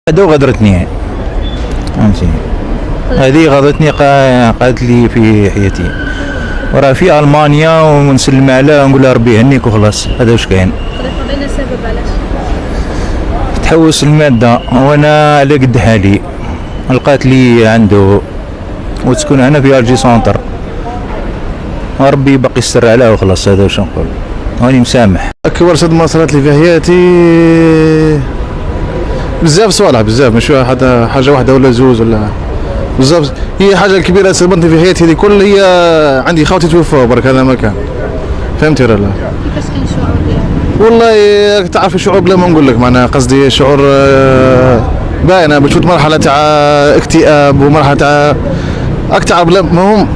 هذا غدرتني فهمتي. هذه غدرتني قالت لي في حياتي وراه في المانيا ونسلم عليها ونقول لها ربي يهنيك وخلاص. هذا واش كاين. بين السبب علاش تحوس الماده وانا على قد حالي. لقات لي عنده وتكون هنا في الجي سونتر وربي باقي يستر عليها وخلاص. هذا واش نقول. راني مسامح. اكبر صدمه صارت لي في حياتي بزاف صوالح بزاف مش حاجه واحده ولا زوج ولا بزاف. هي حاجه الكبيره صدمتني في حياتي هذه كل هي عندي خوتي توفوا برك هذا ما كان فهمتي ولا لا. كيفاش كان الشعور ديالك؟ والله تعرف الشعور بلا ما نقول لك معناها قصدي شعور باينه بتفوت مرحله تاع اكتئاب ومرحله تاع اكثر بلا مهم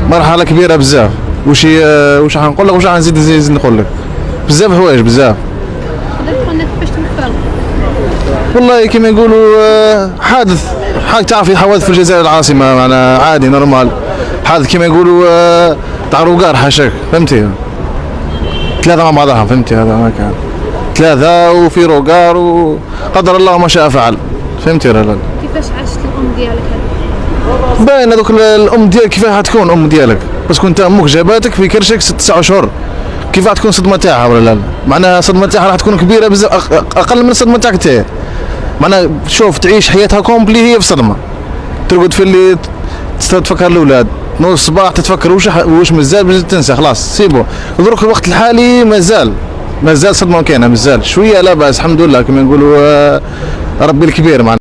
مرحله كبيره بزاف. واش حنقول لك واش حنزيد نقول لك بزاف حوايج بزاف. قلنا كيفاش تمثل والله كما يقولوا حادث حاجه تعرفي حوادث في الجزائر العاصمه معنا عادي نورمال. حادث كما يقولوا تاع روكار حاشاك فهمتي. ثلاثه مع بعضها فهمتي. هذا ما كان ثلاثه وفي روكار وقدر الله ما شاء فعل فهمتي ولا لا. كيفاش عاشت الام ديالك باين هذوك الام ديالك كيفاش حتكون ام ديالك بس كنت امك جاباتك في كرشك 6 اشهر كيف حتكون الصدمه تاعها ولا لا. معناها الصدمه تاعها راح تكون كبيره بزاف اقل من الصدمه تاعك انت. معناها شوف تعيش حياتها كومبلي هي في صدمه. ترقد في الليل تفكر الاولاد نص الصباح تتفكر واش مازال تنسى خلاص سيبو. دروك الوقت الحالي مازال صدمه كاينه مازال شويه لا باس الحمد لله كما نقولوا ربي الكبير.